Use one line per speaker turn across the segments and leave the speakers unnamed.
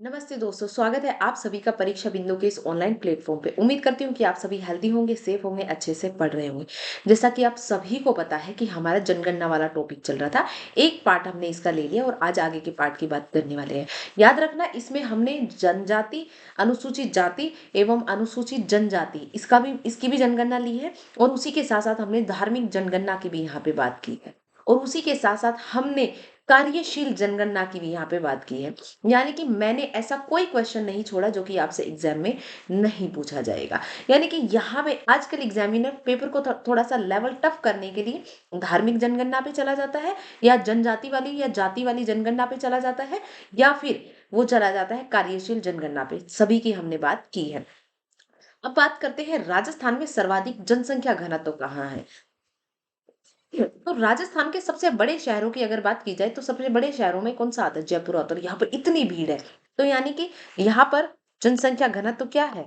नमस्ते दोस्तों, स्वागत है आप सभी का परीक्षा बिंदु के इस ऑनलाइन प्लेटफॉर्म पे। उम्मीद करती हूँ कि आप सभी हेल्दी होंगे, सेफ होंगे, अच्छे से पढ़ रहे होंगे। जैसा कि आप सभी को पता है कि हमारा जनगणना वाला टॉपिक चल रहा था। एक पार्ट हमने इसका ले लिया और आज आगे के पार्ट की बात करने वाले हैं। याद रखना, इसमें हमने जनजाति, अनुसूचित जाति एवं अनुसूचित जनजाति इसकी भी जनगणना ली है और उसी के साथ साथ हमने धार्मिक जनगणना की भी यहाँ पे बात की है। और उसी के साथ साथ हमने कार्यशील जनगणना की भी यहाँ पे बात की है। यानी कि मैंने ऐसा कोई क्वेश्चन नहीं छोड़ा जो कि आपसे एग्जाम में नहीं पूछा जाएगा। यानी कि यहाँ पे आजकल एग्जामिनर पेपर को थोड़ा सा लेवल टफ करने के लिए धार्मिक जनगणना पे चला जाता है, या जनजाति वाली या जाति वाली जनगणना पे चला जाता है, या फिर वो चला जाता है कार्यशील जनगणना पे। सभी की हमने बात की है। अब बात करते हैं, राजस्थान में सर्वाधिक जनसंख्या घनत्व कहाँ है। तो राजस्थान के सबसे बड़े शहरों की अगर बात की जाए तो सबसे बड़े शहरों में कौन सा आता है? जयपुर आता है। और यहाँ पर इतनी भीड़ है, तो यानी कि यहाँ पर जनसंख्या घनत्व क्या है?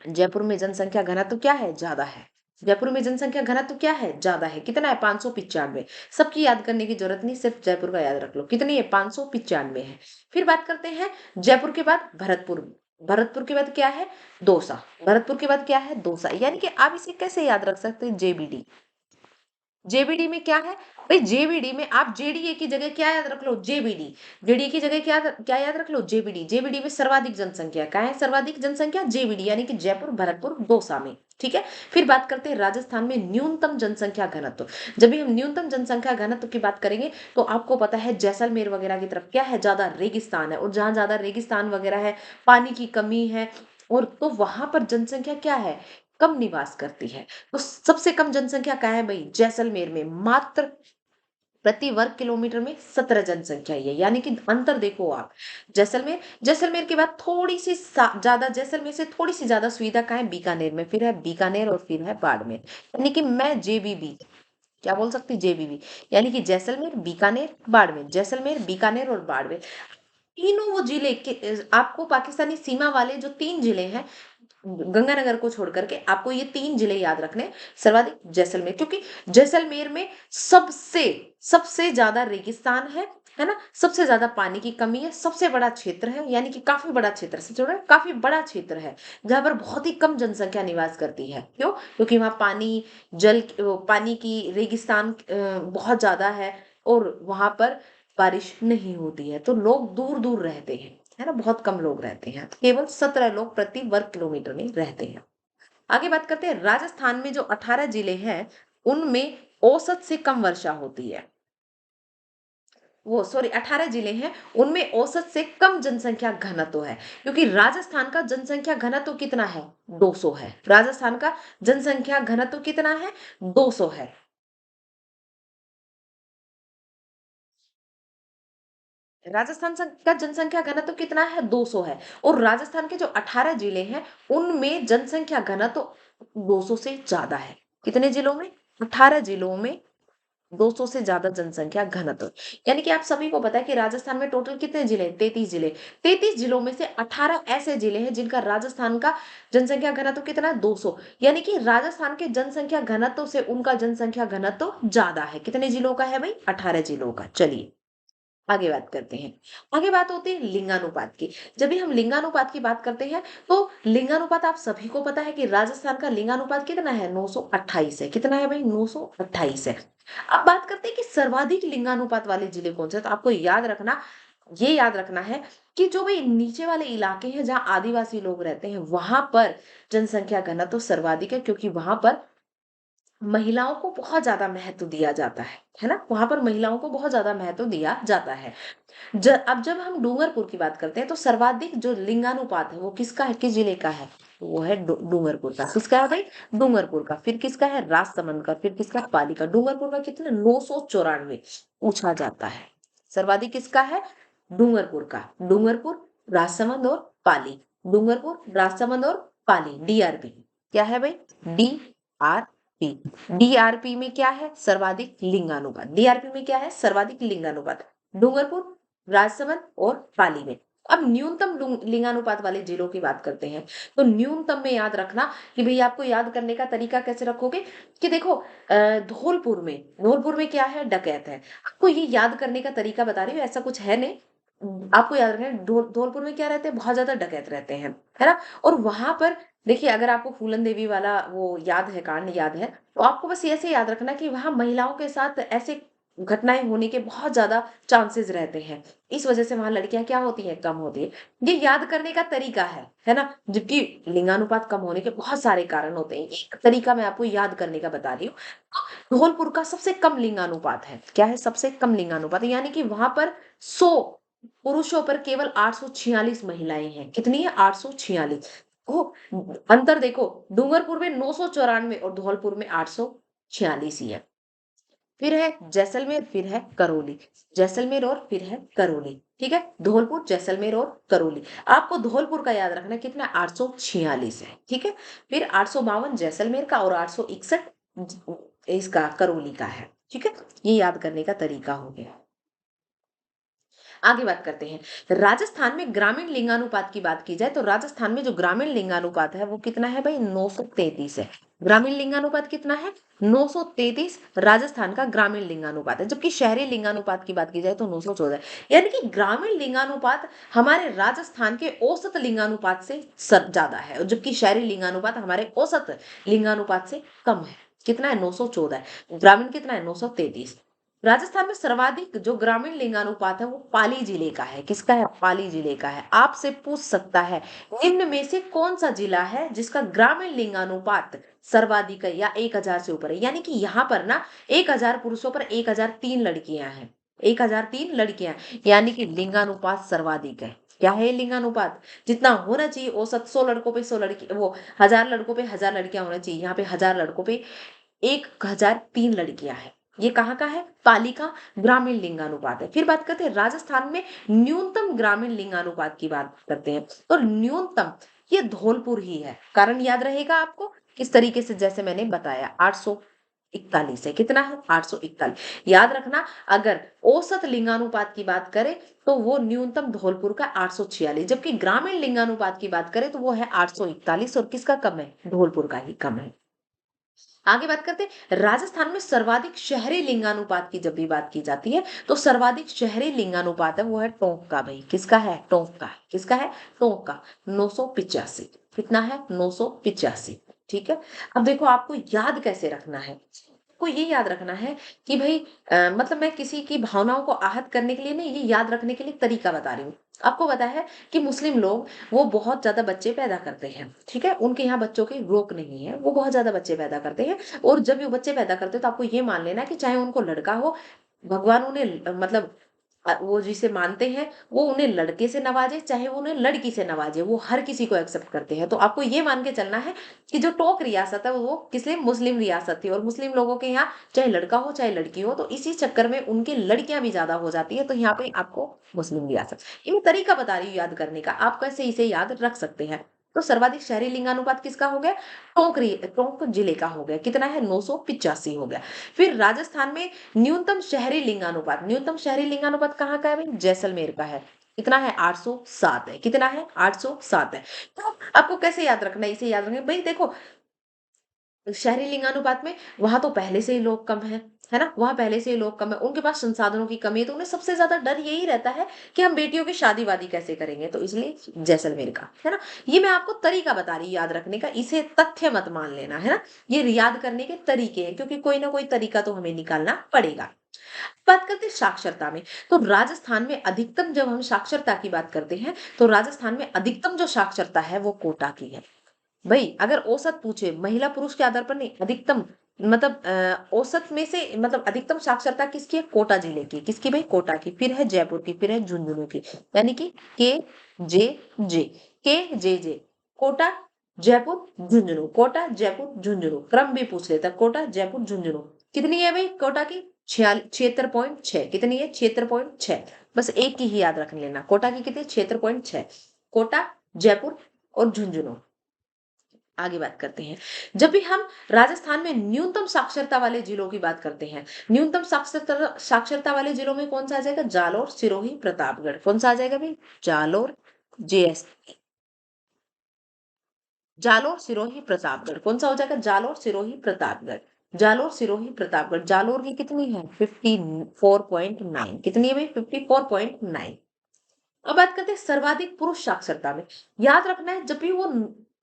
जयपुर में जनसंख्या घनत्व क्या है? ज्यादा है। जयपुर में जनसंख्या घनत्व क्या है? ज्यादा है। कितना है? 595। सबकी याद करने की जरूरत नहीं, सिर्फ जयपुर का याद रख लो। कितनी है? 595 है। फिर बात करते हैं जयपुर के बाद भरतपुर। भरतपुर के बाद क्या है? दौसा। भरतपुर के बाद क्या है? दौसा। यानी कि आप इसे कैसे याद रख सकते हैं? जेबीडी। जेबीडी में क्या है भाई? जेबीडी में आप जेडीए की जगह क्या याद रख लो? जेबीडी। जेडीए की जगह क्या क्या याद रख लो? जेबीडी। जेबीडी में सर्वाधिक जनसंख्या क्या है? सर्वाधिक जनसंख्या जेबीडी, यानी कि जयपुर, भरतपुर, दौसा में। ठीक है। फिर बात करते हैं राजस्थान में न्यूनतम जनसंख्या घनत्व। जब भी हम न्यूनतम जनसंख्या घनत्व की बात करेंगे तो आपको पता है जैसलमेर वगैरह की तरफ क्या है? ज्यादा रेगिस्तान है, और जहां ज्यादा रेगिस्तान वगैरह है, पानी की कमी है, और तो वहां पर जनसंख्या क्या है? कम निवास करती है। तो सबसे कम जनसंख्या कहाँ है भाई? जैसलमेर में। मात्र प्रति वर्ग किलोमीटर में 17 जनसंख्या ही है। यानी कि अंतर देखो आप। जैसलमेर, जैसलमेर के बाद थोड़ी सी ज्यादा, जैसलमेर से थोड़ी सी ज्यादा सुविधा कहाँ है? बीकानेर में। फिर है बीकानेर और फिर है बाड़मेर। यानी कि मैं जेबीबी क्या बोल सकती? जेबीबी। यानी कि जैसलमेर, बीकानेर, बाड़मेर। जैसलमेर, बीकानेर और बाड़मेर, तीनों वो जिले के आपको पाकिस्तानी सीमा वाले जो 3 जिले हैं, गंगानगर को छोड़ करके आपको ये 3 जिले याद रखने। सर्वाधिक जैसलमेर, क्योंकि जैसलमेर में सबसे सबसे ज्यादा रेगिस्तान है ना, सबसे ज्यादा पानी की कमी है, सबसे बड़ा क्षेत्र है, यानी कि काफी बड़ा क्षेत्र से जोड़ा है, काफी बड़ा क्षेत्र है, जहां पर बहुत ही कम जनसंख्या निवास करती है। क्यों? क्योंकि वहां पानी, जल, पानी की रेगिस्तान बहुत ज्यादा है, और वहां पर बारिश नहीं होती है, तो लोग दूर दूर रहते हैं, है ना, बहुत कम लोग रहते हैं। केवल 17 लोग प्रति वर्ग किलोमीटर में रहते हैं। आगे बात करते हैं, राजस्थान में जो 18 जिले हैं उनमें औसत से कम वर्षा होती है। वो सॉरी, 18 जिले हैं, उनमें औसत से कम जनसंख्या घनत्व है। क्योंकि राजस्थान का जनसंख्या घनत्व कितना है? 200 है। राजस्थान का जनसंख्या घनत्व कितना है? 200 है। का जनसंख्या घनत्व कितना है? 200 है। और राजस्थान के जो 18 जिले हैं उनमें जनसंख्या घनत्व 200 से ज्यादा है। कितने जिलों में? 18 जिलों में 200 से ज्यादा जनसंख्या घनत्व। यानी कि आप सभी को पता है कि राजस्थान में टोटल कितने जिले? 33 जिले। 33 जिलों में से 18 ऐसे जिले हैं जिनका राजस्थान का जनसंख्या घनत्व कितना है? 200। यानी कि राजस्थान के जनसंख्या घनत्व से उनका जनसंख्या घनत्व ज्यादा है। कितने जिलों का है भाई? 18 जिलों का। चलिए आगे बात करते हैं। आगे बात होती है लिंगानुपात की। जब भी हम लिंगानुपात की बात करते हैं तो लिंगानुपात आप सभी को पता है कि राजस्थान का लिंगानुपात कितना है? 928 है। कितना है भाई? 928 है। अब बात करते हैं कि सर्वाधिक लिंगानुपात वाले जिले कौन से हैं। तो आपको याद रखना, ये याद रखना है कि जो भाई नीचे वाले इलाके हैं जहां आदिवासी लोग रहते हैं वहां पर जनसंख्या घनत्व तो सर्वाधिक है, क्योंकि वहां पर महिलाओं को बहुत ज्यादा महत्व दिया जाता है ना, वहां पर महिलाओं को बहुत ज्यादा महत्व दिया जाता है। अब जब हम डूंगरपुर की बात करते हैं तो सर्वाधिक जो लिंगानुपात है वो किसका है? किस जिले का है? तो वो है डूंगरपुर का। किसका है भाई? डूंगरपुर का। फिर किसका है? राजसमंद का। फिर किसका? पाली का। डूंगरपुर का कितना? 994 पूछा जाता है। सर्वाधिक किसका है? डूंगरपुर का। डूंगरपुर, राजसमंद और पाली। डूंगरपुर, राजसमंद और पाली। डीआरपी क्या है भाई? डीआरपी। डीआरपी में क्या है? सर्वाधिक लिंगानुपात। डीआरपी में क्या है? सर्वाधिक लिंगानुपात। डूंगरपुर, राजसमंद और पाली में। अब न्यूनतम लिंगानुपात वाले जिलों की बात करते हैं। तो न्यूनतम में याद रखना कि भाई आपको याद करने का तरीका कैसे रखोगे कि देखो, धौलपुर में क्या है? डकैत है। आपको ये याद करने का तरीका बता रही हूँ, ऐसा कुछ है नहीं। आपको याद रखना है धौलपुर में क्या रहते हैं, बहुत ज्यादा डकैत रहते हैं, है ना। और वहां पर देखिए, अगर आपको फूलन देवी वाला वो याद है, कांड याद है, तो आपको बस ऐसे याद रखना कि वहां महिलाओं के साथ ऐसे घटनाएं होने के बहुत ज्यादा चांसेस रहते हैं। इस वजह से वहां लड़कियां क्या होती हैं, कम होती है। ये याद करने का तरीका है ना। जबकि लिंगानुपात कम होने के बहुत सारे कारण होते हैं, एक तरीका मैं आपको याद करने का बता रही हूँ। धौलपुर का सबसे कम लिंगानुपात है, क्या है, सबसे कम लिंगानुपात है, यानी कि वहां पर 100 पुरुषों पर केवल 846 महिलाएं हैं। कितनी है, 846। ओ, अंतर देखो, डूंगरपुर में 994 और धौलपुर में 846 ही है। फिर है जैसलमेर, फिर है करौली। जैसलमेर और फिर है करौली, ठीक है। धौलपुर, जैसलमेर और करौली। आपको धौलपुर का याद रखना है, कितना, 846 है, ठीक है। फिर 852 जैसलमेर का और 861 इसका करौली का है, ठीक है। ये याद करने का तरीका हो गया। आगे बात करते हैं, राजस्थान में ग्रामीण लिंगानुपात की बात की जाए तो राजस्थान में जो ग्रामीण लिंगानुपात है वो कितना है भाई, 933 है। ग्रामीण लिंगानुपात कितना है, 933 राजस्थान का ग्रामीण लिंगानुपात है। जबकि शहरी लिंगानुपात की बात की जाए तो 914 है। यानी कि ग्रामीण लिंगानुपात हमारे राजस्थान के औसत लिंगानुपात से ज्यादा है, और जबकि शहरी लिंगानुपात हमारे औसत लिंगानुपात से कम है। कितना है, 914 है। ग्रामीण कितना है, 933। राजस्थान में सर्वाधिक जो ग्रामीण लिंगानुपात है वो पाली जिले का है। किसका है, पाली जिले का है। आपसे पूछ सकता है, निम्न में से कौन सा जिला है जिसका ग्रामीण लिंगानुपात सर्वाधिक है या 1000 से ऊपर है। यानी कि यहाँ पर ना 1000 पुरुषों पर 1003 लड़कियां हैं, 1003 लड़कियां, यानी कि लिंगानुपात सर्वाधिक है। क्या है ये लिंगानुपात, जितना होना चाहिए औसत, 100 लड़कों पे 100 लड़की, वो 1000 लड़कों पे 1000 लड़कियां होना चाहिए, यहाँ पे 1000 लड़कों पे 1003 लड़कियां हैं। ये कहाँ का है, पाली का ग्रामीण लिंगानुपात है। फिर बात करते हैं राजस्थान में न्यूनतम ग्रामीण लिंगानुपात की बात करते हैं, तो न्यूनतम ये धौलपुर ही है। कारण याद रहेगा आपको किस तरीके से, जैसे मैंने बताया, 841 है। कितना है, 841। याद रखना, अगर औसत लिंगानुपात की बात करें तो वो न्यूनतम धौलपुर का 846, जबकि ग्रामीण लिंगानुपात की बात करें तो वो है 841, और किसका कम है, धौलपुर का ही कम है। आगे बात करते हैं, राजस्थान में सर्वाधिक शहरी लिंगानुपात की जब भी बात की जाती है तो सर्वाधिक शहरी लिंगानुपात है वो है टोंक का। भाई किसका है, टोंक का। किसका है, टोंक का, 985। कितना है, 985, ठीक है। अब देखो, आपको याद कैसे रखना है, को ये याद रखना है कि भाई मतलब मैं किसी की भावनाओं को आहत करने के लिए नहीं, ये याद रखने के लिए तरीका बता रही हूँ। आपको पता है कि मुस्लिम लोग वो बहुत ज्यादा बच्चे पैदा करते हैं, ठीक है। उनके यहाँ बच्चों की रोक नहीं है, वो बहुत ज्यादा बच्चे पैदा करते हैं। और जब ये बच्चे पैदा करते हैं तो आपको ये मान लेना कि चाहे उनको लड़का हो, भगवान उन्हें मतलब वो जिसे मानते हैं वो उन्हें लड़के से नवाजे, चाहे वो उन्हें लड़की से नवाजे, वो हर किसी को एक्सेप्ट करते हैं। तो आपको ये मान के चलना है कि जो टोक रियासत है वो किस लिए, मुस्लिम रियासत थी, और मुस्लिम लोगों के यहाँ चाहे लड़का हो चाहे लड़की हो, तो इसी चक्कर में उनकी लड़कियां भी ज्यादा हो जाती है। तो यहाँ पे आपको मुस्लिम रियासत, ये मैं तरीका बता रही हूँ याद करने का, आप कैसे इसे याद रख सकते हैं। तो सर्वाधिक शहरी लिंगानुपात किसका हो गया, टोंक जिले का हो गया। कितना है, 985 हो गया। फिर राजस्थान में न्यूनतम शहरी लिंगानुपात, न्यूनतम शहरी लिंगानुपात कहाँ का है भाई, जैसलमेर का है। कितना है, 807 है। कितना है, 807 है। तो आपको कैसे याद रखना है, इसे याद रखना भाई। देखो, शहरी लिंगानुपात में वहां तो पहले से ही लोग कम है ना, वहां पहले से ही लोग कम है, उनके पास संसाधनों की कमी है, तो उन्हें सबसे ज्यादा डर यही रहता है कि हम बेटियों की शादी वादी कैसे करेंगे, तो इसलिए जैसलमेर का, है ना। ये मैं आपको तरीका बता रही हूँ याद रखने का, इसे तथ्य मत मान लेना, है ना। ये याद करने के तरीके हैं, क्योंकि कोई ना कोई तरीका तो हमें निकालना पड़ेगा। बात करते हैं साक्षरता में, तो राजस्थान में अधिकतम, जब हम साक्षरता की बात करते हैं तो राजस्थान में अधिकतम जो साक्षरता है वो कोटा की है। भाई अगर औसत पूछे, महिला पुरुष के आधार पर नहीं, अधिकतम मतलब औसत में से मतलब अधिकतम साक्षरता किसकी है, कोटा जिले की। किसकी भाई, कोटा की। फिर है जयपुर की, फिर है झुंझुनू की। यानी कि के जे जे, के जे, कोटा, जयपुर, झुंझुनू, कोटा, जयपुर, झुंझुनू, क्रम भी पूछ लेता, कोटा, जयपुर, झुंझुनू। कितनी है भाई कोटा की, 76.6। कितनी है, 76.6। बस एक की ही याद रख लेना, कोटा की कितनी, 76.6। कोटा, जयपुर और झुंझुनू। आगे बात करते हैं, जब भी हम राजस्थान में न्यूनतम साक्षरता वाले जिलों की बात करते हैं, न्यूनतम साक्षरता साक्षरता वाले जिलों में कौन सा आ जाएगा, जालोर, सिरोही, प्रतापगढ़। कौन सा आ जाएगा भाई, जालोर, जेएस, जालोर, सिरोही, प्रतापगढ़। कौन सा हो जाएगा, जालोर, सिरोही, प्रतापगढ़। जालोर, सिरोही, प्रतापगढ़। जालोर की कितनी है, 54.9। कितनी है भाई, 54.9। अब बात करते हैं सर्वाधिक पुरुष साक्षरता में। याद रखना है जब भी वो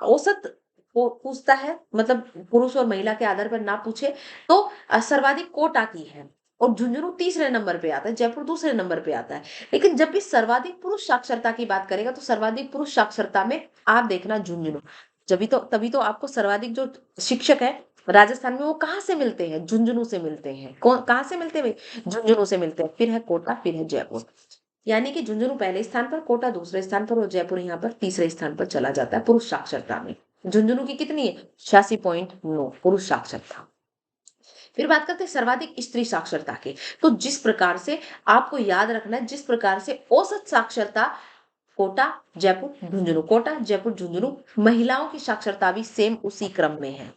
औसत पूछता है, मतलब पुरुष और महिला के आधार पर ना पूछे, तो सर्वाधिक कोटा की है और झुंझुनू तीसरे नंबर पे आता है, जयपुर दूसरे नंबर पे आता है। लेकिन जब भी सर्वाधिक पुरुष साक्षरता की बात करेगा तो सर्वाधिक पुरुष साक्षरता में आप देखना झुंझुनू। जब तो तभी तो आपको सर्वाधिक जो शिक्षक है राजस्थान में वो कहाँ से मिलते हैं, झुंझुनू से मिलते हैं। कौन कहाँ से मिलते हैं भाई, झुंझुनू से मिलते हैं। फिर है कोटा, फिर है जयपुर। यानी कि झुंझुनू पहले स्थान पर, कोटा दूसरे स्थान पर और जयपुर यहाँ पर तीसरे स्थान पर चला जाता है पुरुष साक्षरता में। झुंझुनू की कितनी है, 86.9 पुरुष साक्षरता। फिर बात करते हैं सर्वाधिक स्त्री साक्षरता की। तो जिस प्रकार से आपको याद रखना है, जिस प्रकार से औसत साक्षरता कोटा जयपुर झुंझुनू, कोटा जयपुर झुंझुनू, महिलाओं की साक्षरता भी सेम उसी क्रम में है।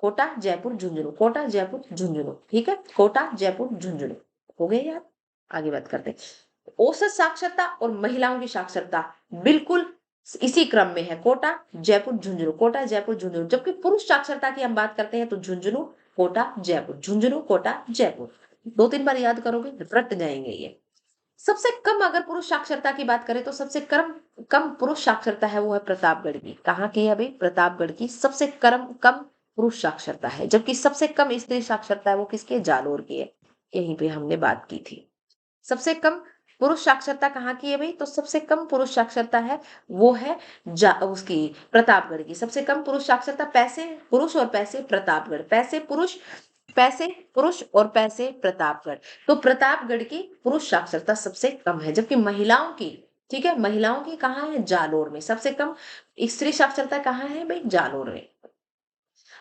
कोटा जयपुर झुंझुनू, कोटा जयपुर झुंझुनू, ठीक है, कोटा जयपुर झुंझुनू। हो गए यार, आगे बात करते हैं। औसत साक्षरता और महिलाओं की साक्षरता बिल्कुल इसी क्रम में है, कोटा जयपुर झुंझुनू, कोटा जयपुर झुंझुनू। जबकि पुरुष साक्षरता की हम बात करते हैं तो झुंझुनू कोटा जयपुर, झुंझुनू कोटा जयपुर। 2-3 बार याद करोगे रट जाएंगे ये। सबसे कम अगर पुरुष साक्षरता की बात करें तो सबसे कम कम पुरुष साक्षरता है वो है प्रतापगढ़ की। कहाँ की है भाई, प्रतापगढ़ की सबसे कम कम पुरुष साक्षरता है। जबकि सबसे कम स्त्री साक्षरता है वो किसके, जालोर की है। यहीं पे हमने बात की थी। सबसे कम पुरुष साक्षरता कहाँ की है भाई, तो सबसे कम पुरुष साक्षरता है वो है उसकी प्रतापगढ़ की। सबसे कम पुरुष साक्षरता, पैसे पुरुष और पैसे प्रतापगढ़, पैसे पुरुष और पैसे प्रतापगढ़। तो प्रतापगढ़ की पुरुष साक्षरता सबसे कम है। जबकि महिलाओं की, ठीक है, महिलाओं की कहाँ है, जालोर में। सबसे कम स्त्री साक्षरता कहाँ है भाई, जालोर में।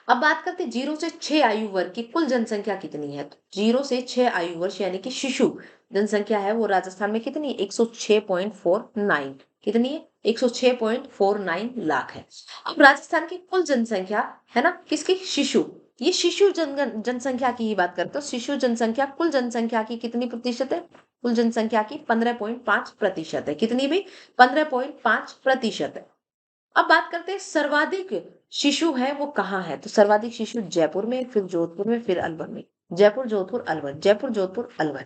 अब बात करते हैं 0 से 6 आयु वर्ग की कुल जनसंख्या कितनी है। तो 0 से 6 आयु वर्ष यानी कि शिशु जनसंख्या है वो राजस्थान में कितनी है, 106.49। कितनी है, 106.49 लाख है। अब राजस्थान की कुल जनसंख्या है ना, किसकी, शिशु। ये शिशु जनसंख्या की ही बात करते हो। शिशु जनसंख्या कुल जनसंख्या की कितनी प्रतिशत है, कुल जनसंख्या की 15.5% है। कितनी भी, 15.5% है। अब बात करते हैं सर्वाधिक शिशु है वो कहाँ है। तो सर्वाधिक शिशु जयपुर में, फिर जोधपुर में, फिर अलवर में। जयपुर जोधपुर अलवर, जयपुर जोधपुर अलवर,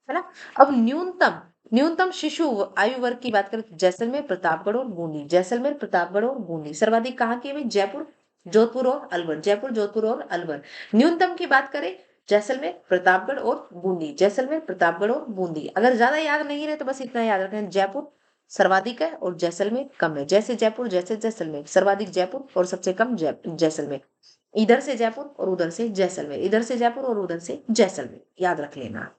है ना। अब न्यूनतम न्यूनतम शिशु आयु वर्ग की बात करें तो जैसलमेर प्रतापगढ़ और बूंदी, जैसलमेर प्रतापगढ़ और बूंदी। सर्वाधिक कहाँ की है भाई, जयपुर जोधपुर और अलवर, जयपुर जोधपुर और अलवर। न्यूनतम की बात करें जैसलमेर प्रतापगढ़ और बूंदी, जैसलमेर प्रतापगढ़ और बूंदी। अगर ज्यादा याद नहीं रहे तो बस इतना याद रखें, जयपुर सर्वाधिक है और जैसलमेर कम है। जैसे जयपुर जैसे जैसलमेर, सर्वाधिक जयपुर और सबसे कम जैसलमेर। इधर से जयपुर और उधर से जैसलमेर, इधर से जयपुर और उधर से जैसलमेर, याद रख लेना।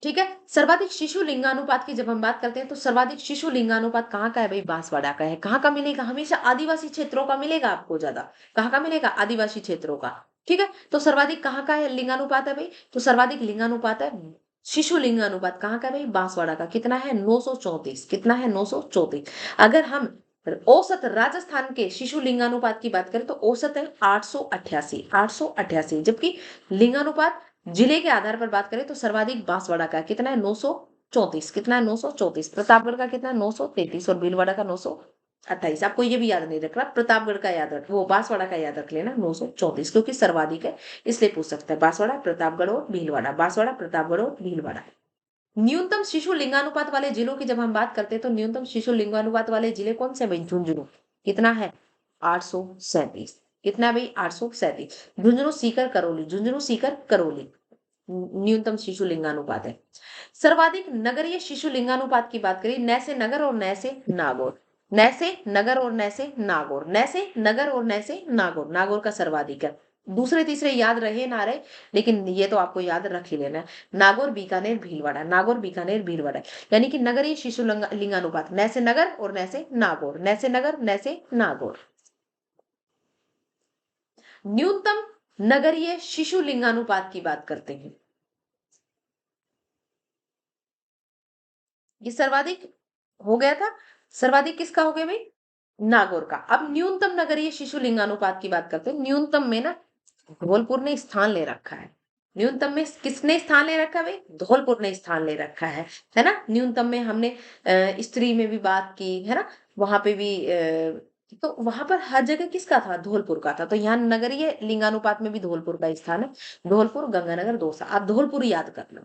ठीक है, सर्वाधिक शिशु लिंगानुपात की जब हम बात करते हैं तो सर्वाधिक शिशु लिंगानुपात कहाँ का है भाई, बांसवाड़ा का है। कहाँ का मिलेगा, हमेशा आदिवासी क्षेत्रों का मिलेगा आपको ज्यादा। कहाँ का मिलेगा, आदिवासी क्षेत्रों का। ठीक है, तो सर्वाधिक कहाँ का है लिंगानुपात है भाई, तो सर्वाधिक लिंगानुपात है शिशु लिंगानुपात कहाँ का है भाई, बांसवाड़ा का। कितना है, 934। कितना है, 934। अगर हम औसत राजस्थान के शिशु लिंगानुपात की बात करें तो औसत है 888, 888। जबकि लिंगानुपात जिले के आधार पर बात करें तो सर्वाधिक बांसवाड़ा का कितना है, 934। कितना है, 934। प्रतापगढ़ का कितना है, 933 और भीलवाड़ा का 928। आपको ये भी याद नहीं रखना, प्रतापगढ़ का याद रख, वो बांसवाड़ा का याद रख लेना 934, क्योंकि सर्वाधिक है इसलिए पूछ सकता है। बांसवाड़ा प्रतापगढ़ और भीलवाड़ा, बांसवाड़ा प्रतापगढ़ और भीलवाड़ा। न्यूनतम शिशु लिंगानुपात वाले जिलों की जब हम बात करते हैं तो न्यूनतम शिशु लिंगानुपात वाले जिले कौन से भाई, झुंझुनू। कितना है, 837। कितना है भाई, 837। झुंझुनू सीकर करौली, झुंझुनू सीकर करौली न्यूनतम शिशु लिंगानुपात है। सर्वाधिक नगरीय शिशु लिंगानुपात की बात करें, न से नगर और न से नागौर, न से नगर और न से नागौर, न से नगर और न से नागौर, नागौर का सर्वाधिक है। दूसरे तीसरे याद रहे ना रहे, लेकिन ये तो आपको याद रख ही लेना है। नागौर बीकानेर भीलवाड़ा, नागौर बीकानेर भीलवाड़ा। यानी कि नगरीय शिशु लिंगानुपात न से नगर और न से नागौर, न से नगर न से नागौर। न्यूनतम नगरीय शिशु लिंगानुपात की बात करते हैं, ये सर्वाधिक हो गया था। सर्वाधिक किसका हो गया भाई, नागौर का। अब न्यूनतम नगरीय शिशु लिंगानुपात की बात करते हैं। न्यूनतम में ना धौलपुर ने स्थान ले रखा है। न्यूनतम में किसने स्थान ले रखा है भाई, धौलपुर ने स्थान ले रखा है ना। न्यूनतम में हमने स्त्री में भी बात की है ना, वहां पे भी तो वहां पर हर जगह किसका था, धौलपुर का था। तो यहाँ नगरीय लिंगानुपात में भी धौलपुर का स्थान है। धौलपुर गंगानगर दौसा, आप धौलपुर याद कर लो।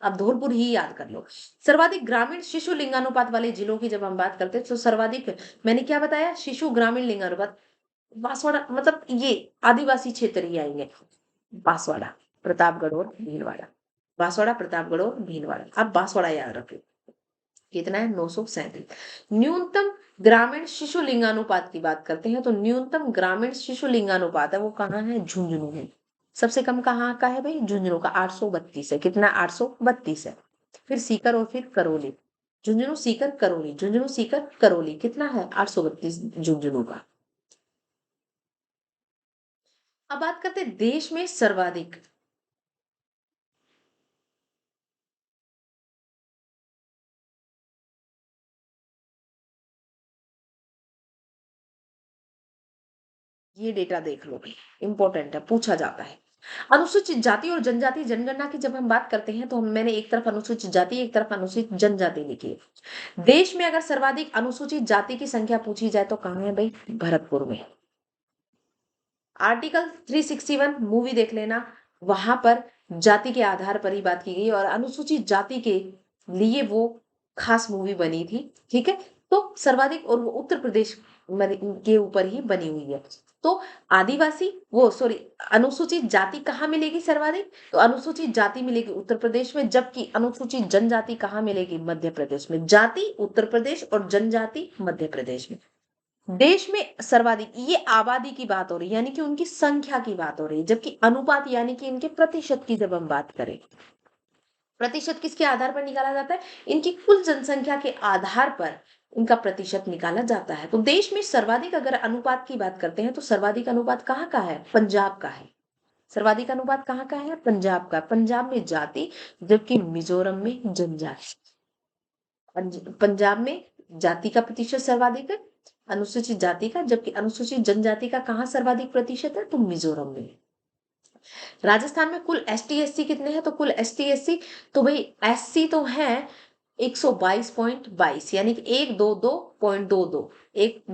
आप धौलपुर ही याद कर लो। सर्वाधिक ग्रामीण शिशु लिंगानुपात वाले जिलों की जब हम बात करते हैं तो सर्वाधिक, मैंने क्या बताया, शिशु ग्रामीण लिंगानुपात, बांसवाड़ा मतलब ये आदिवासी क्षेत्र ही आएंगे। बांसवाड़ा, प्रतापगढ़ और भीलवाड़ा। बांसवाड़ा, प्रतापगढ़ और भीलवाड़ा। अब बांसवाड़ा याद रखिए। कितना है? 937। न्यूनतम ग्रामीण शिशु लिंगानुपात की बात करते हैं तो न्यूनतम ग्रामीण शिशु लिंगानुपात है वो कहाँ है? झुंझुनू में। सबसे कम कहाँ का है भाई? झुंझुनू का 832 है। कितना? 832 है। फिर सीकर और फिर करौली। झुंझुनू, सीकर, करौली, झुंझुनू, सीकर, करौली। कितना है? 832 झुंझुनू का। अब बात करते हैं देश में सर्वाधिक। ये डेटा देख लो भाई, इंपॉर्टेंट है, पूछा जाता है। अनुसूचित जाति और जनजाति जनगणना की जब हम बात करते हैं तो मैंने एक तरफ अनुसूचित जाति, एक तरफ अनुसूचित जनजाति लिखी है। देश में अगर सर्वाधिक अनुसूचित जाति की संख्या पूछी जाए तो कहाँ है भाई? भरतपुर में। आर्टिकल 361 मूवी देख लेना, वहां पर जाति के आधार पर ही बात की गई और अनुसूचित जाति के लिए वो खास मूवी बनी थी। ठीक है, तो सर्वाधिक, और वो उत्तर प्रदेश के ऊपर ही बनी हुई है। तो आदिवासी, वो सॉरी, अनुसूचित जाति कहाँ मिलेगी सर्वाधिक? तो अनुसूचित जाति मिलेगी उत्तर प्रदेश में, जबकि अनुसूचित जनजाति कहाँ मिलेगी? मध्य प्रदेश में। जाति उत्तर प्रदेश और जनजाति मध्य प्रदेश में। देश में सर्वाधिक, ये आबादी की बात हो रही है, यानी कि उनकी संख्या की बात हो रही है, जबकि अनुपात यानी कि इनके प्रतिशत की जब हम बात करें, प्रतिशत किसके आधार पर निकाला जाता है? इनकी कुल जनसंख्या के आधार पर इनका प्रतिशत निकाला जाता है। तो देश में सर्वाधिक अगर अनुपात की बात करते हैं तो सर्वाधिक अनुपात कहाँ का है? पंजाब का है। सर्वाधिक अनुपात कहाँ का है? पंजाब का। पंजाब में जाति, जबकि मिजोरम में जनजाति। पंजाब में जाति का प्रतिशत सर्वाधिक है, अनुसूचित जाति का, जबकि अनुसूचित जनजाति का कहाँ सर्वाधिक प्रतिशत है? तो मिजोरम में। राजस्थान में कुल ST SC कितने हैं? तो कुल ST SC, तो भाई SC तो है 122.22, यानी कि 122.22, एक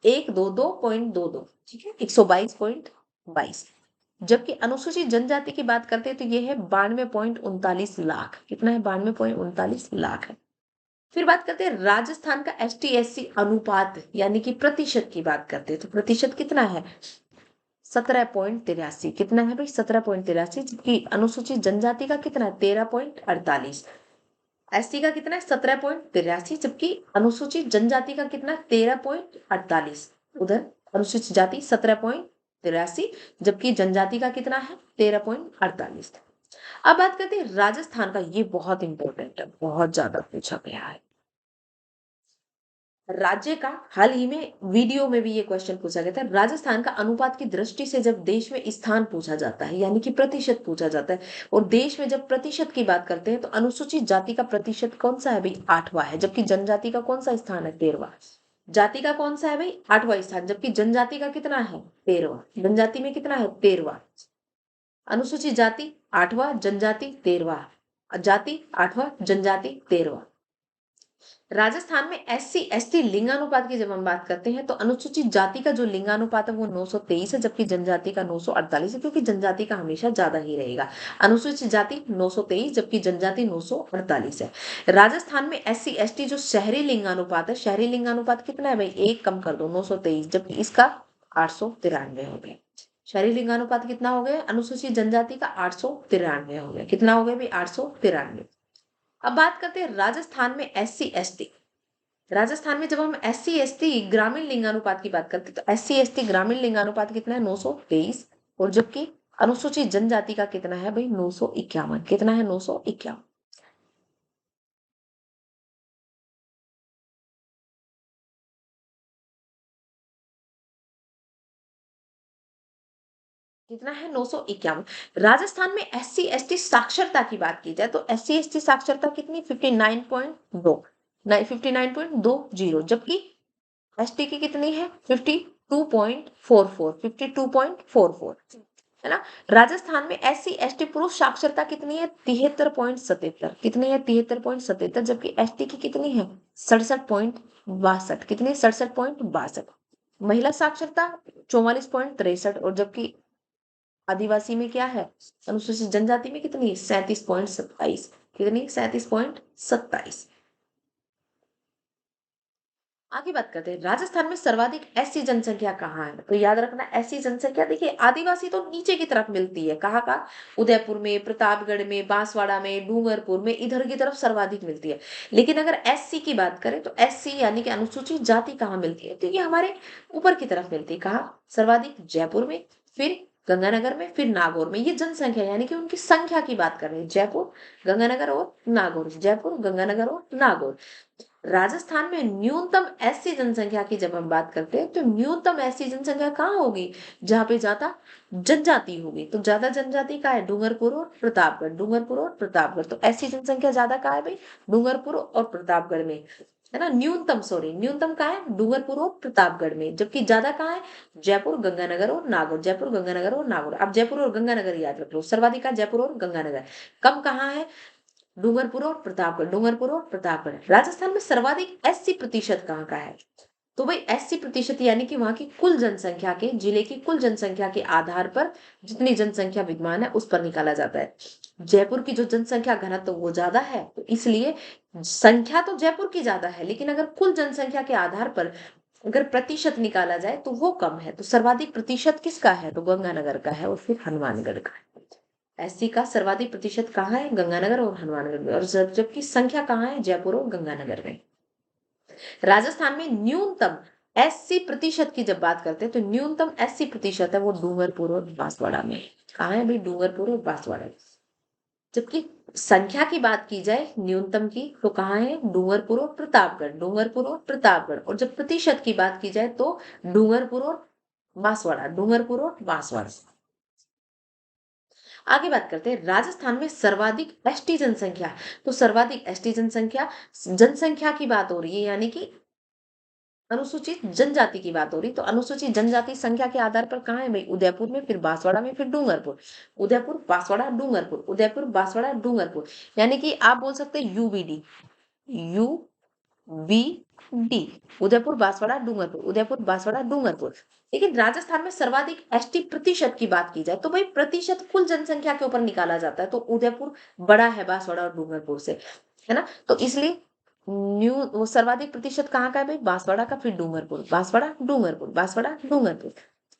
122.22, ठीक है, 122.22। जबकि अनुसूचित जनजाति की बात करते हैं तो ये है 92.39 लाख। कितना है? 92.39 लाख है। फिर बात करते हैं राजस्थान का ST SC अनुपात, यानी कि प्रतिशत की बात करते हैं तो प्रतिशत कितना है? 17.83। कितना है भाई? 17.83। जबकि अनुसूचित जनजाति का कितना है? 13.48। SC का कितना है? 17.83, जबकि अनुसूचित जनजाति का कितना है? 13.48। उधर अनुसूचित जाति 17.83, जबकि जनजाति का कितना है? 13.48। अब बात करते हैं राजस्थान का, ये बहुत इंपॉर्टेंट है, बहुत ज्यादा पूछा गया है। राज्य का हाल ही में वीडियो में भी ये क्वेश्चन पूछा गया था। राजस्थान का अनुपात की दृष्टि से जब देश में स्थान पूछा जाता है, यानी कि प्रतिशत पूछा जाता है, और देश में जब प्रतिशत की बात करते हैं तो अनुसूचित जाति का प्रतिशत कौन सा है भाई? 8वां है। जबकि जनजाति का कौन सा स्थान है? 13वां। जाति का कौन सा है भाई? 8वां स्थान। जबकि जनजाति का कितना है? 13वां। जनजाति में कितना है? 13वां। अनुसूचित जाति 8वां, जनजाति 13वां। जाति 8वां, जनजाति 13वां। राजस्थान में SC ST लिंगानुपात की जब हम बात करते हैं तो अनुसूचित जाति का जो लिंगानुपात है वो 923 है, जबकि जनजाति का 948 है, क्योंकि जनजाति का हमेशा ज्यादा ही रहेगा। अनुसूचित जाति 923, जबकि जनजाति 948 है। राजस्थान में SC ST जो शहरी लिंगानुपात है, शहरी लिंगानुपात कितना है भाई? एक कम कर दो, 923, जबकि इसका 893 हो गया। शहरी लिंगानुपात कितना हो गया? अनुसूचित जनजाति का 893 हो गया। कितना हो गया भाई? 893। अब बात करते हैं राजस्थान में SC ST। राजस्थान में जब हम SC ST ग्रामीण लिंगानुपात की बात करते हैं तो SC ST ग्रामीण लिंगानुपात कितना है? 923। और जबकि अनुसूचित जनजाति का कितना है भाई? 951। कितना है? 951। कितना है? 951। राजस्थान में SC ST साक्षरता की बात की जाए तो SC ST साक्षरता कितनी? 59.2, 59.20, जबकि ST की कितनी है? 52.44, 52.44, है ना। राजस्थान में SC ST पुरुष साक्षरता कितनी है? 73.77। कितनी है? 73.77, जबकि ST की कितनी है? 67.62। कितनी? 67.62। महिला साक्षरता 44.63, और जबकि आदिवासी में क्या है? अनुसूचित जनजाति में कितनी? 37.27। कितनी? 37.27। आगे बात करते हैं, राजस्थान में सर्वाधिक ऐसी जनसंख्या कहाँ है? तो याद रखना, ऐसी जनसंख्या देखिए आदिवासी तो नीचे की तरफ मिलती है, कहाँ का? उदयपुर में, प्रतापगढ़ में, बांसवाड़ा में, डूंगरपुर में, इधर की तरफ सर्वाधिक मिलती है। लेकिन अगर एससी की बात करें तो एससी यानी कि अनुसूचित जाति कहाँ मिलती है? तो ये हमारे ऊपर की तरफ मिलती है। कहाँ सर्वाधिक? जयपुर में, फिर गंगानगर में, फिर नागौर में। ये जनसंख्या यानी कि उनकी संख्या की बात कर रहे हैं, जयपुर, गंगानगर और नागौर, जयपुर, गंगानगर और नागौर। राजस्थान में न्यूनतम एससी जनसंख्या की जब हम बात करते हैं तो न्यूनतम एससी जनसंख्या कहाँ होगी? जहाँ पे ज्यादा जनजाति होगी। तो ज्यादा जनजाति कहाँ है? डूंगरपुर और प्रतापगढ़, डूंगरपुर और प्रतापगढ़। तो एससी जनसंख्या ज्यादा कहाँ है भाई? डूंगरपुर और प्रतापगढ़ में, है ना। न्यूनतम, सॉरी, न्यूनतम कहाँ है? डूंगरपुर और प्रतापगढ़ में। जबकि ज्यादा कहाँ है? जयपुर, गंगानगर और नागौर, जयपुर, गंगानगर और नागौर। अब जयपुर और गंगानगर याद रख लो, सर्वाधिक है जयपुर और गंगानगर। कम कहाँ है? डूंगरपुर और प्रतापगढ़, डूंगरपुर और प्रतापगढ़। राजस्थान में सर्वाधिक 80% कहाँ का है? तो भाई 80% यानी कि वहां की कुल जनसंख्या के, जिले की कुल जनसंख्या के आधार पर जितनी जनसंख्या विद्यमान है उस पर निकाला जाता है। जयपुर की जो जनसंख्या घनत्व तो वो ज्यादा है, तो इसलिए संख्या तो जयपुर की ज्यादा है, लेकिन अगर कुल जनसंख्या के आधार पर अगर प्रतिशत निकाला जाए तो वो कम है। तो सर्वाधिक प्रतिशत किसका है? तो गंगानगर का है और फिर हनुमानगढ़ का है। एससी का सर्वाधिक प्रतिशत कहाँ है? गंगानगर और हनुमानगढ़ में। और जबकि संख्या कहाँ है? जयपुर और गंगानगर में। राजस्थान में न्यूनतम 80% की जब बात करते हैं तो न्यूनतम 80% है वो डूंगरपुर और बांसवाड़ा में। कहाँ है भाई? डूंगरपुर और बांसवाड़ा। जबकि संख्या की बात की जाए न्यूनतम की तो कहाँ है? डूंगरपुर और प्रतापगढ़, डूंगरपुर और प्रतापगढ़। और जब प्रतिशत की बात की जाए तो डूंगरपुर और बांसवाड़ा, डूंगरपुर और बांसवाड़ा। आगे बात करते हैं, राजस्थान में सर्वाधिक एसटी जनसंख्या। तो सर्वाधिक एसटी जनसंख्या, जनसंख्या की बात हो रही है, यानी कि अनुसूचित जनजाति की बात हो रही। तो अनुसूचित जनजाति संख्या के आधार पर कहाँ है भाई? उदयपुर में, फिर बांसवाड़ा में, फिर डूंगरपुर। उदयपुर, बांसवाड़ा, डूंगरपुर, उदयपुर, बांसवाड़ा, डूंगरपुर। यानी कि आप बोल सकते हैं UBD, U B D, Udaipur, Banswara, Dungarpur, Udaipur, Banswara, Dungarpur. लेकिन राजस्थान में सर्वाधिक एसटी प्रतिशत की बात की जाए तो भाई प्रतिशत कुल जनसंख्या के ऊपर निकाला जाता है। तो उदयपुर बड़ा है बांसवाड़ा और डूंगरपुर से, है ना। तो इसलिए वो सर्वाधिक प्रतिशत कहाँ का है भाई? बांसवाड़ा का, फिर डूंगरपुर, बांसवाड़ा, डूंगरपुर, बांसवाड़ा, डूंगरपुर।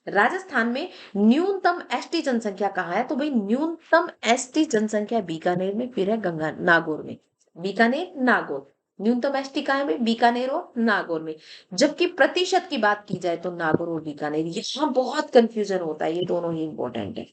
राजस्थान में न्यूनतम एसटी जनसंख्या कहाँ है? तो भाई न्यूनतम एसटी जनसंख्या बीकानेर में, फिर है गंगा नागौर में। बीकानेर, नागौर। न्यूनतम एसटी कहाँ है भाई? बीकानेर और नागौर में। जबकि प्रतिशत की बात की जाए तो नागौर और बीकानेर, यहाँ बहुत कंफ्यूजन होता है, ये दोनों ही इंपॉर्टेंट है।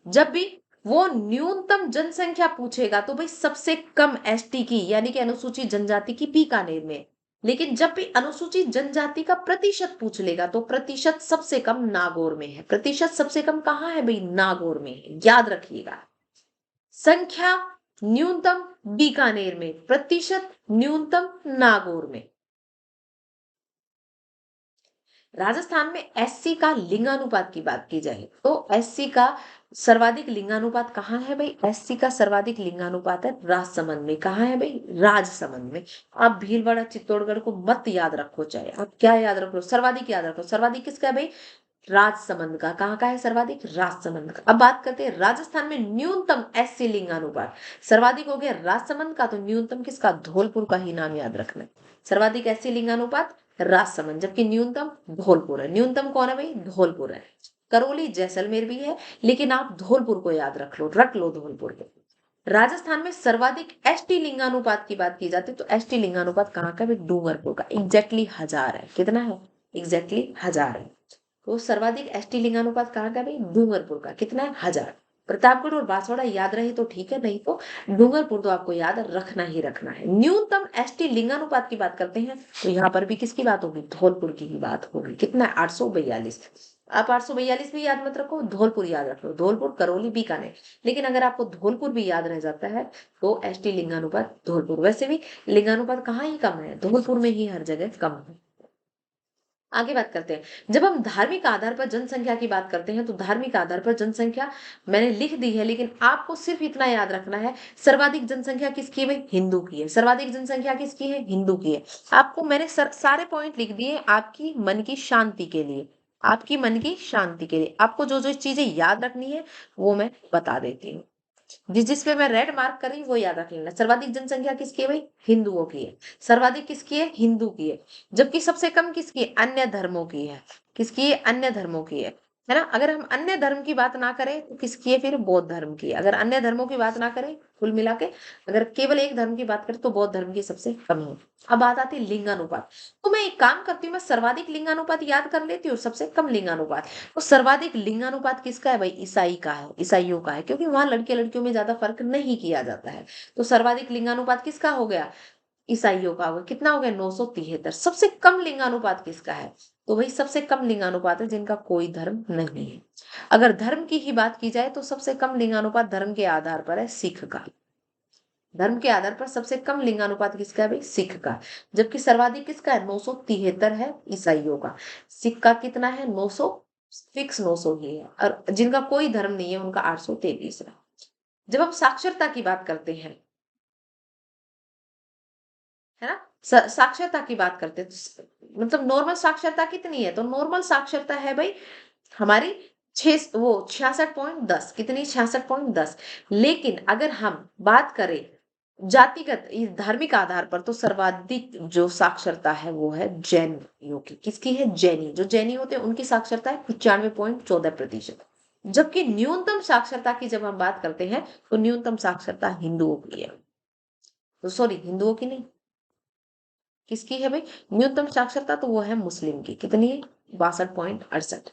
जब भी वो न्यूनतम जनसंख्या पूछेगा तो भाई सबसे कम एसटी की यानी कि अनुसूचित जनजाति की बीकानेर में। लेकिन जब भी अनुसूचित जनजाति का प्रतिशत पूछ लेगा तो प्रतिशत सबसे कम नागौर में है। प्रतिशत सबसे कम कहाँ है भाई? नागौर में है, याद रखिएगा। संख्या न्यूनतम बीकानेर में, प्रतिशत न्यूनतम नागौर में। राजस्थान में एससी का लिंगानुपात की बात की जाए तो एससी का सर्वाधिक लिंगानुपात कहाँ है भाई? एससी का सर्वाधिक लिंगानुपात है राजसमंद में। कहाँ है भाई? राजसमंद में। आप भीलवाड़ा चित्तौड़गढ़ को मत याद रखो, चाहे आप क्या याद रखो, सर्वाधिक याद रखो। सर्वाधिक किसका है भाई? राजसमंद का। कहाँ का है सर्वाधिक? राजसमंद का। अब बात करते हैं राजस्थान में न्यूनतम एससी लिंगानुपात। सर्वाधिक हो गया राजसमंद का, तो न्यूनतम किसका? धौलपुर का ही नाम याद रखना है। सर्वाधिक एससी लिंगानुपात राजसमंद, जबकि न्यूनतम धौलपुर है। न्यूनतम कौन है भाई? धौलपुर है। करौली, जैसलमेर भी है, लेकिन आप धौलपुर को याद रख लो धौलपुर को। राजस्थान में सर्वाधिक एसटी लिंगानुपात की बात की जाती है तो एसटी लिंगानुपात कहाँ का? डूंगरपुर का। एग्जैक्टली 1000 है। कितना है? एग्जैक्टली 1000 है। तो सर्वाधिक एसटी लिंगानुपात कहाँ का भाई? डूंगरपुर का। कितना है? 1000। प्रतापगढ़ और बांसवाड़ा याद रहे तो ठीक है, नहीं तो डूंगरपुर तो आपको याद रखना ही रखना है। न्यूनतम एसटी लिंगानुपात की बात करते हैं तो यहाँ पर भी किसकी बात होगी? धौलपुर की ही बात होगी। कितना है? 842। आप 842 भी याद मत रखो, धौलपुर याद रखो। धौलपुर, करौली, बीकानेर। लेकिन अगर आपको धौलपुर भी याद रह जाता है तो एसटी लिंगानुपात धौलपुर। वैसे भी लिंगानुपात कहाँ ही कम है? धौलपुर में ही हर जगह कम है। आगे बात करते हैं, जब हम धार्मिक आधार पर जनसंख्या की बात करते हैं तो धार्मिक आधार पर जनसंख्या मैंने लिख दी है, लेकिन आपको सिर्फ इतना याद रखना है, सर्वाधिक जनसंख्या किसकी है? हिंदू की है। सर्वाधिक जनसंख्या किसकी है? हिंदू की है। आपको मैंने सारे पॉइंट लिख दिए आपकी मन की शांति के लिए। आपकी मन की शांति के लिए आपको जो जो चीजें याद रखनी है वो मैं बता देती हूँ। जिस पे मैं रेड मार्क कर रही हूँ वो याद रख लेना। सर्वाधिक जनसंख्या किसकी है भाई? हिंदुओं की है। सर्वाधिक किसकी है? हिंदू की है। जबकि सबसे कम किसकी है? अन्य धर्मों की है। किसकी है? अन्य धर्मों की है ना। अगर हम अन्य धर्म की बात ना करें तो किसकी है फिर? बौद्ध धर्म की है। अगर अन्य धर्मों की बात ना करें कुल मिला के, अगर केवल एक धर्म की बात करें तो बौद्ध धर्म की सबसे कम है। अब बात आती है लिंगानुपात। तो मैं एक काम करती हूँ, मैं सर्वाधिक लिंगानुपात याद कर लेती हूँ, सबसे कम लिंगानुपात। तो सर्वाधिक लिंगानुपात किसका है भाई? ईसाई का है, ईसाइयों का है, क्योंकि वहां लड़के लड़कियों में ज्यादा फर्क नहीं किया जाता है। तो सर्वाधिक लिंगानुपात किसका हो गया? ईसाइयों का होगा। कितना हो गया? 973। सबसे कम लिंगानुपात किसका है? तो भाई सबसे कम लिंगानुपात है जिनका कोई धर्म नहीं है। अगर धर्म की ही बात की जाए तो सबसे कम लिंगानुपात धर्म के आधार पर है सिख का। धर्म के आधार पर सबसे कम लिंगानुपात किसका है भाई? सिख का। जबकि सर्वाधिक किसका है? 973 है ईसाइयों का। सिख का कितना है? 900, फिक्स 900 ही है। और जिनका कोई धर्म नहीं है उनका 833 है। जब हम साक्षरता की बात करते हैं, है ना, साक्षरता की बात करते हैं तो मतलब नॉर्मल साक्षरता कितनी है? तो नॉर्मल साक्षरता है भाई हमारी 66.10। कितनी? 66.10। लेकिन अगर हम बात करें जातिगत इस धार्मिक आधार पर तो सर्वाधिक जो साक्षरता है वो है जैनियों की। किसकी है? जैनी। जो जैनी होते हैं उनकी साक्षरता है 95.14%। जबकि न्यूनतम साक्षरता की जब हम बात करते हैं तो न्यूनतम साक्षरता हिंदुओं की है। तो सॉरी, हिंदुओं की नहीं, किसकी है भाई न्यूनतम साक्षरता? तो वो है मुस्लिम की। कितनी है? 62.68।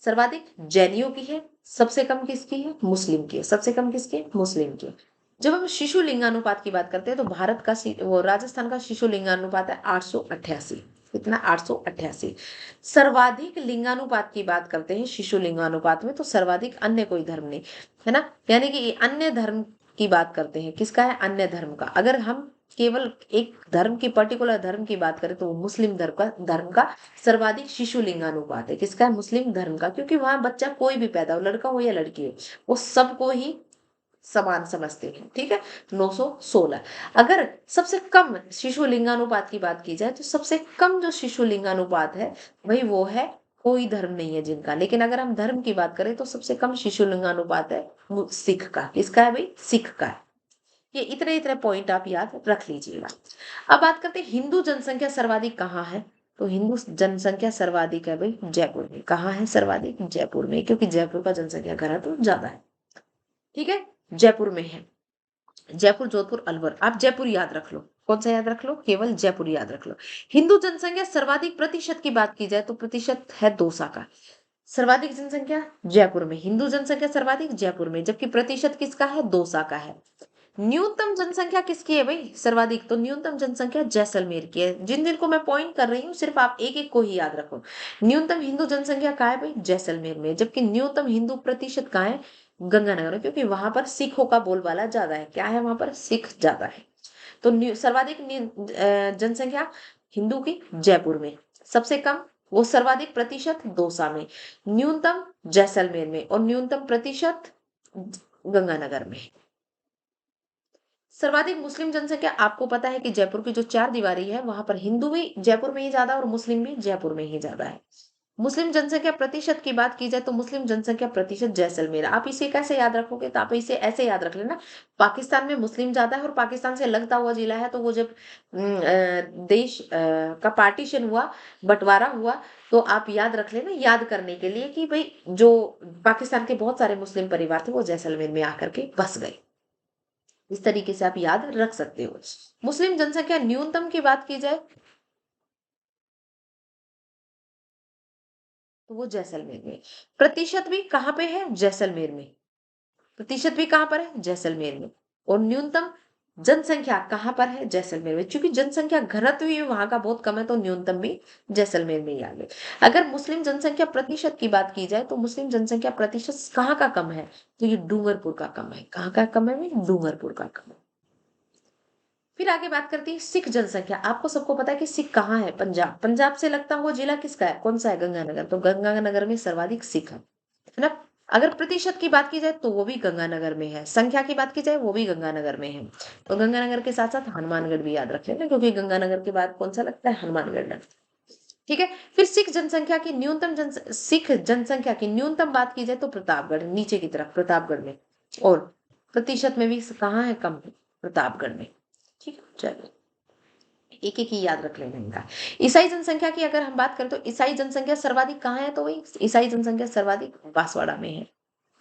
सर्वाधिक जैनियों की है, सबसे कम किसकी है? मुस्लिम की है। सबसे कम किसकी है? मुस्लिम की है। जब हम शिशु लिंगानुपात की बात करते हैं तो भारत का वो राजस्थान का शिशु लिंगानुपात है 888। कितना? 888। सर्वाधिक लिंगानुपात की बात करते हैं शिशु लिंगानुपात में तो सर्वाधिक अन्य कोई धर्म नहीं, है ना। यानी कि अन्य धर्म की बात करते हैं, किसका है? अन्य धर्म का। अगर हम केवल एक धर्म की, पर्टिकुलर धर्म की बात करें तो वो मुस्लिम धर्म का सर्वाधिक शिशु लिंगानुपात है। किसका है? मुस्लिम धर्म का। क्योंकि वहां बच्चा कोई भी पैदा हो, लड़का हो या लड़की हो, वो सबको ही समान समझते हैं। ठीक है, 916। अगर सबसे कम शिशु लिंगानुपात की बात की जाए तो सबसे कम जो शिशु लिंगानुपात है वही वो है कोई धर्म नहीं है जिनका। लेकिन अगर हम धर्म की बात करें तो सबसे कम शिशु लिंगानुपात है वो सिख का। किसका है भाई? सिख का है। ये इतने इतने पॉइंट आप याद रख लीजिएगा। अब बात करते हैं हिंदू जनसंख्या सर्वाधिक कहाँ है। तो हिंदू जनसंख्या सर्वाधिक है भाई जयपुर में। कहाँ है सर्वाधिक? जयपुर में, क्योंकि जयपुर का जनसंख्या घनत्व ज्यादा है। ठीक है, जयपुर में है। जयपुर, जोधपुर, अलवर। आप जयपुर याद रख लो। कौन सा याद रख लो? केवल जयपुर याद रख लो। हिंदू जनसंख्या सर्वाधिक प्रतिशत की बात की जाए तो प्रतिशत है दौसा का। सर्वाधिक जनसंख्या जयपुर में, हिंदू जनसंख्या सर्वाधिक जयपुर में, जबकि प्रतिशत किसका है? दौसा का है। न्यूनतम जनसंख्या किसकी है भाई सर्वाधिक? तो न्यूनतम जनसंख्या जैसलमेर की है। जिन जिन को मैं पॉइंट कर रही हूँ सिर्फ आप एक एक को ही याद रखो। न्यूनतम हिंदू जनसंख्या कहाँ है भाई? जैसलमेर में। जबकि न्यूनतम हिंदू प्रतिशत कहाँ है? गंगानगर में, क्योंकि वहां पर सिखों का बोलबाला ज्यादा है। क्या है वहां पर? सिख ज्यादा है। तो सर्वाधिक जनसंख्या हिंदू की जयपुर में, सबसे कम वो सर्वाधिक प्रतिशत दौसा में, न्यूनतम जैसलमेर में और न्यूनतम प्रतिशत गंगानगर में। सर्वाधिक मुस्लिम जनसंख्या आपको पता है कि जयपुर की जो चार दीवारी है वहां पर हिंदू भी जयपुर में ही ज्यादा और मुस्लिम भी जयपुर में ही ज्यादा है। मुस्लिम जनसंख्या प्रतिशत की बात की जाए तो मुस्लिम जनसंख्या प्रतिशत जैसलमेर। आप इसे कैसे याद रखोगे? तो आप इसे ऐसे याद रख लेना, पाकिस्तान में मुस्लिम ज्यादा है और पाकिस्तान से लगता हुआ जिला है। तो वो जब देश का पार्टीशन हुआ, बंटवारा हुआ, तो आप याद रख लेना, याद करने के लिए कि भाई जो पाकिस्तान के बहुत सारे मुस्लिम परिवार थे वो जैसलमेर में आकर के बस गए। इस तरीके से आप याद रख सकते हो। मुस्लिम जनसंख्या न्यूनतम की बात की जाए तो वो जैसलमेर में। प्रतिशत भी कहाँ पे है? जैसलमेर में। प्रतिशत भी कहाँ पर है? जैसलमेर में। और न्यूनतम जनसंख्या कहाँ पर है? जैसलमेर में। क्योंकि जनसंख्या घनत्व ही वहां का बहुत कम है तो न्यूनतम भी जैसलमेर में ही आ गए। अगर मुस्लिम जनसंख्या प्रतिशत की बात की जाए तो मुस्लिम जनसंख्या प्रतिशत कहाँ का कम है? तो ये डूंगरपुर का कम है। कहाँ का कम है भाई? डूंगरपुर का कम है। फिर आगे बात करती है सिख जनसंख्या। आपको सबको पता है कि सिख कहाँ है? पंजाब। पंजाब से लगता हुआ जिला किसका है? कौन सा है? गंगानगर। तो गंगानगर में सर्वाधिक सिख है ना। अगर प्रतिशत की बात की जाए तो वो भी गंगानगर में है। संख्या की बात की जाए वो भी गंगानगर में है। तो गंगानगर के साथ साथ हनुमानगढ़ भी याद रख लेना, क्योंकि गंगानगर के बाद कौन सा लगता है? हनुमानगढ़ लगता है। ठीक है। फिर सिख जनसंख्या की न्यूनतम बात की जाए तो प्रतापगढ़, नीचे की तरफ प्रतापगढ़ में। और प्रतिशत में भी कहाँ है, कम है, प्रतापगढ़ में। ठीक है, चलो एक एक ही याद रख लेना इनका। ईसाई जनसंख्या की अगर हम बात करें तो ईसाई जनसंख्या सर्वाधिक कहाँ है, तो वही ईसाई जनसंख्या सर्वाधिक बांसवाड़ा में है।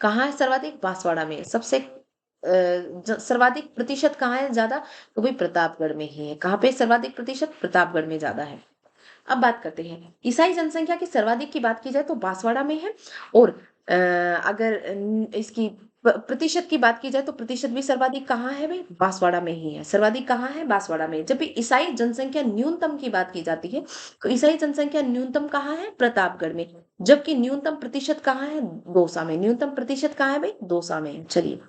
कहाँ है सर्वाधिक, बांसवाड़ा में है। सबसे सर्वाधिक प्रतिशत कहाँ है ज्यादा, तो वही प्रतापगढ़ में ही है। कहाँ पे सर्वाधिक प्रतिशत, प्रतापगढ़ में ज्यादा है। अब बात करते हैं ईसाई जनसंख्या की सर्वाधिक की बात की जाए तो बांसवाड़ा में है। और अगर इसकी प्रतिशत की बात की जाए तो प्रतिशत भी सर्वाधिक कहाँ है भाई, बांसवाड़ा में ही है। सर्वाधिक कहाँ है, बांसवाड़ा में। जब भी ईसाई जनसंख्या न्यूनतम की बात की जाती है तो ईसाई जनसंख्या न्यूनतम कहाँ है, प्रतापगढ़ में। जबकि न्यूनतम प्रतिशत कहाँ है, दौसा में। न्यूनतम प्रतिशत कहाँ है भाई, दौसा में। चलिए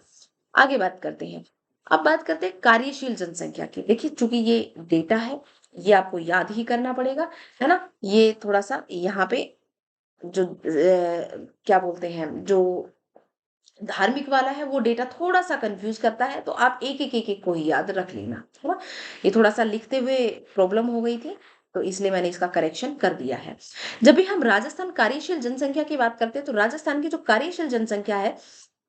आगे बात करते हैं। अब बात करते हैं कार्यशील जनसंख्या की। देखिए चूंकि ये डेटा है, ये आपको याद ही करना पड़ेगा, है ना। ये थोड़ा सा यहाँ पे जो क्या बोलते हैं, जो धार्मिक वाला है वो डेटा थोड़ा सा कंफ्यूज करता है, तो आप एक एक को ही याद रख लेना, है ना। ये थोड़ा सा लिखते हुए प्रॉब्लम हो गई थी, तो इसलिए मैंने इसका करेक्शन कर दिया है। जब भी हम राजस्थान कार्यशील जनसंख्या की बात करते हैं तो राजस्थान की जो कार्यशील जनसंख्या है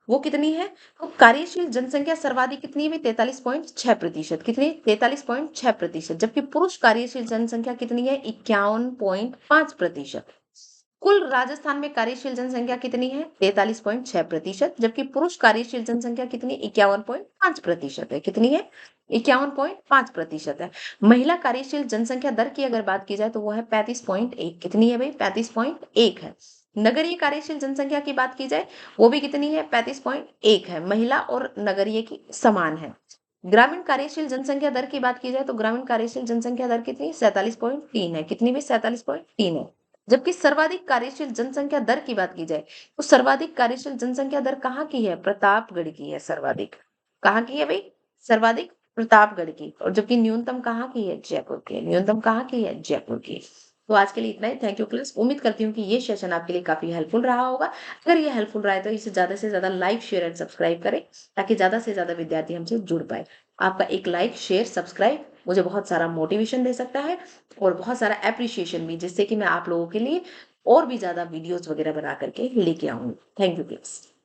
वो कितनी है, तो कार्यशील जनसंख्या सर्वाधिक कितनी है, 43.6%। कितनी, 43.6%। जबकि पुरुष कार्यशील जनसंख्या कितनी है, 51.5%। कुल राजस्थान में कार्यशील जनसंख्या कितनी है, 43.6%। जबकि पुरुष कार्यशील जनसंख्या कितनी, 51.5% है। कितनी है, 51.5% है। महिला कार्यशील जनसंख्या दर की अगर बात की जाए तो वो है 35.1। कितनी है भाई, 35.1 है। नगरीय कार्यशील जनसंख्या की बात की जाए वो भी कितनी है, 35.1 है। महिला और नगरीय की समान है। ग्रामीण कार्यशील जनसंख्या दर की बात की जाए तो ग्रामीण कार्यशील जनसंख्या दर कितनी, 47.3 है। कितनी भी, 47.3 है। जबकि सर्वाधिक कार्यशील जनसंख्या दर की बात की जाए तो सर्वाधिक कार्यशील जनसंख्या दर कहाँ की है, प्रतापगढ़ की है। सर्वाधिक कहाँ की है भाई, सर्वाधिक प्रतापगढ़ की। और जबकि न्यूनतम कहाँ की है, जयपुर की। न्यूनतम कहाँ की है, जयपुर की। तो आज के लिए इतना ही। Thank you class. उम्मीद करती हूँ कि ये सेशन आपके लिए काफी हेल्पफुल रहा होगा। अगर ये हेल्पफुल रहा है तो इसे ज्यादा से ज्यादा लाइक, शेयर एंड सब्सक्राइब करें, ताकि ज्यादा से ज्यादा विद्यार्थी हमसे जुड़ पाए। आपका एक लाइक, शेयर, सब्सक्राइब मुझे बहुत सारा मोटिवेशन दे सकता है और बहुत सारा एप्रिसिएशन भी, जिससे कि मैं आप लोगों के लिए और भी ज्यादा वीडियोस वगैरह बना करके लेके आऊंगी। Thank you class.